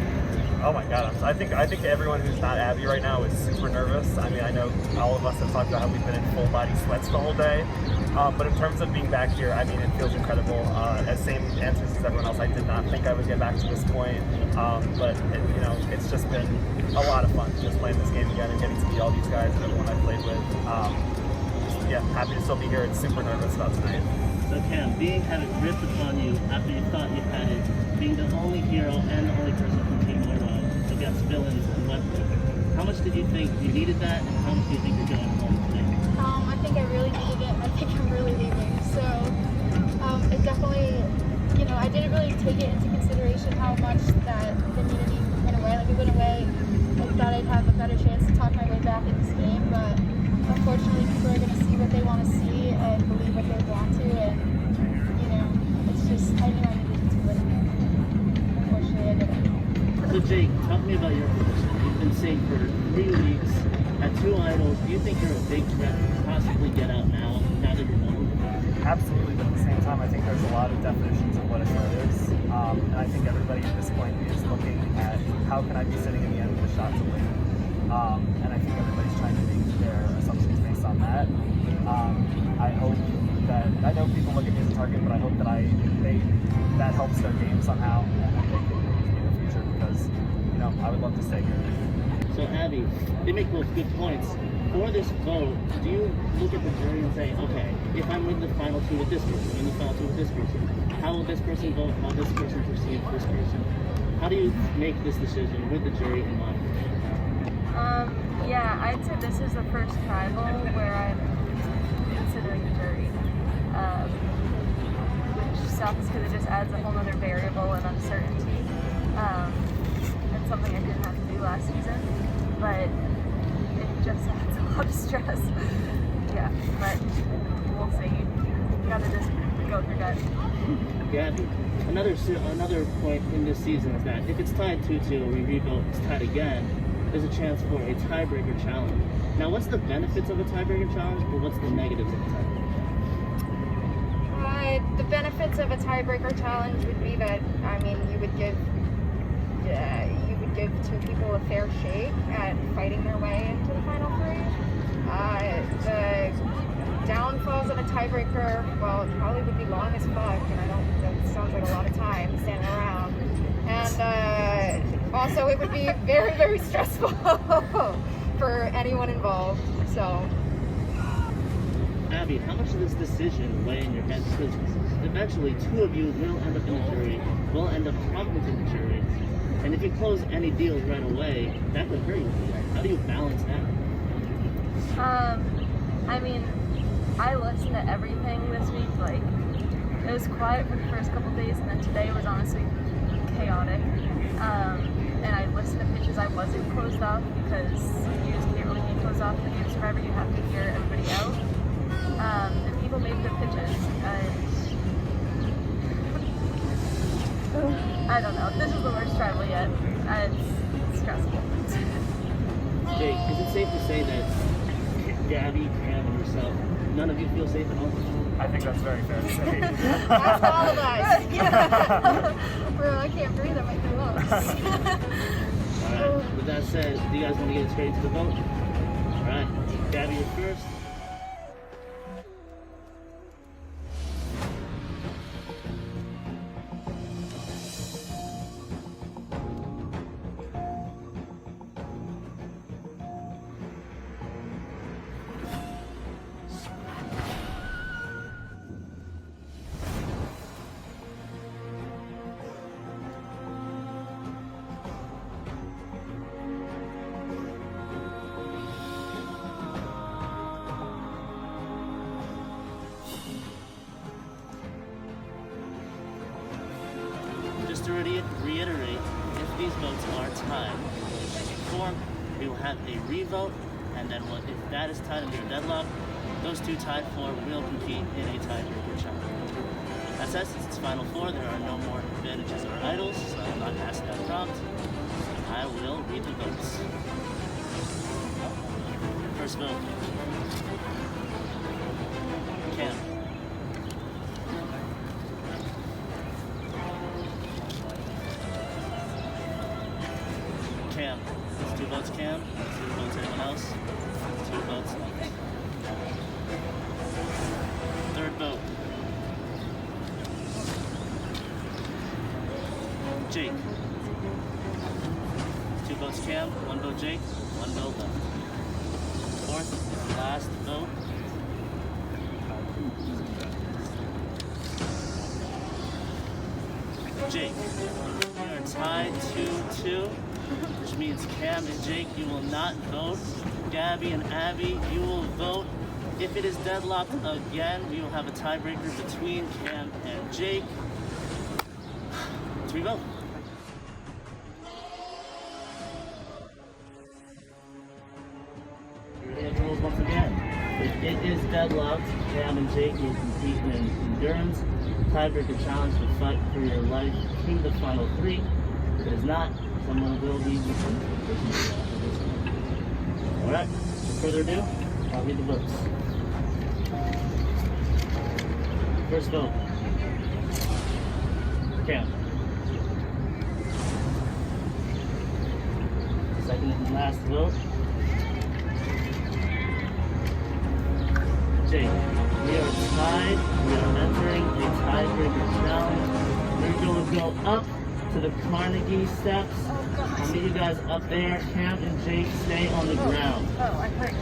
Oh my god, I think everyone who's not Abby right now is super nervous. I mean, I know all of us have talked about how we've been in full body sweats the whole day. But in terms of being back here, I mean, it feels incredible. As same answers as everyone else, I did not think I would get back to this point. But you know, it's just been a lot of fun just playing this game again and getting to meet all these guys and everyone I played with. Yeah, happy to still be here and super nervous about tonight. So Cam, being had it ripped upon you after you thought you had it, being the only hero and the only person from Team Moonlight against villains and Westbrook, how much did you think you needed that, and how much do you think you're going home today? I think I really needed it. I think I'm really leaving. So, it definitely, you know, I didn't really take it into consideration how much that the immunity went away. Like, it went away. I thought I'd have a better chance to talk my way back in this game, but unfortunately, people are going to see what they want to see and believe what they want to, and, you know, it's just, I knew I needed to win it. Unfortunately, I didn't. So Jake, talk to me about your position. You've been safe for 3 weeks, had 2 idols. Do you think you're a big threat to possibly get out now that you're home? Absolutely, but at the same time, I think there's a lot of definitions of what a threat is. And I think everybody at this point is looking at how can I be sitting in the end of the shot to win. And I think everybody's trying to make their assumptions based on that. I hope that, I know people look at me as a target, but I hope that that helps their game somehow, and that they can use me in the future, because, you know, I would love to stay here. So Abby, they make those good points. For this vote, do you look at the jury and say, okay, if I'm in the final 2 with this person, in the final 2 with this person, how will this person vote, how will this person perceive this person? How do you make this decision with the jury in mind? Yeah, I'd say this is the first tribal where I'm considering the jury, which sucks because it just adds a whole other variable and uncertainty. It's something I didn't have to do last season, but it just adds a lot of stress. Yeah, but we'll see. You gotta just go with your gut. Gabby, another point in this season is that if it's tied 2-2 or we revote, it's tied again, there's a chance for a tiebreaker challenge. Now, what's the benefits of a tiebreaker challenge, but what's the negatives of a tiebreaker? The benefits of a tiebreaker challenge would be that, I mean, you would give 2 people a fair shake at fighting their way into the final 3. The downfalls of a tiebreaker, well, it probably would be long as fuck, and that sounds like a lot of time standing around. And also, it would be very, very stressful for anyone involved. So, Abby, how much of this decision weigh in your head? Because eventually 2 of you will end up in the jury, will end up talking to the jury, and if you close any deals right away, that could hurt you. How do you balance that? I mean, I listened to everything this week. Like, it was quiet for the first couple days, and then today was honestly chaotic. And I listened to pitches. I wasn't closed off because you just can't really be closed off in the game Survivor. You have to hear everybody out. And people made their pitches. I don't know. This is the worst tribal yet. It's stressful. Jake, is it safe to say that Gabby, Cam, and yourself, none of you feel safe at all? I think that's very fair to say. That's all of us. Bro, I can't breathe. I might throw up. Alright, with that said, do you guys want to get straight to the vote? Alright, Gabby, you're first. Just to reiterate, if these votes are tied, we will have a revote, and then if that is tied and we are deadlocked, those two tied for will compete in a tiebreaker challenge. That said, since it's Final Four, there are no more advantages or idols, so I will not ask that prompt. I will read the votes. First vote. Cam. Cam. That's 2 votes Cam. 2 votes anyone else. 2 votes left. Third vote. Jake. 2 votes Cam, 1 vote Jake, 1 vote left. Fourth and last vote. Jake. We are tied 2-2. Which means Cam and Jake, you will not vote. Gabby and Abby, you will vote. If it is deadlocked again, we will have a tiebreaker between Cam and Jake. 3 vote. Here are the rules once again. If it is deadlocked, Cam and Jake will compete in an endurance tiebreaker challenge to fight for your life through the final 3. If it is not, someone will be returned to the prison. Alright, without further ado, I'll read the votes. First vote. Cam. Second and last vote. Jake. We are tied. We are entering a tiebreaker challenge. We're going to go up to the Carnegie steps. I'll meet you guys up there. Cam and Jake stay on the ground. Oh, I heard.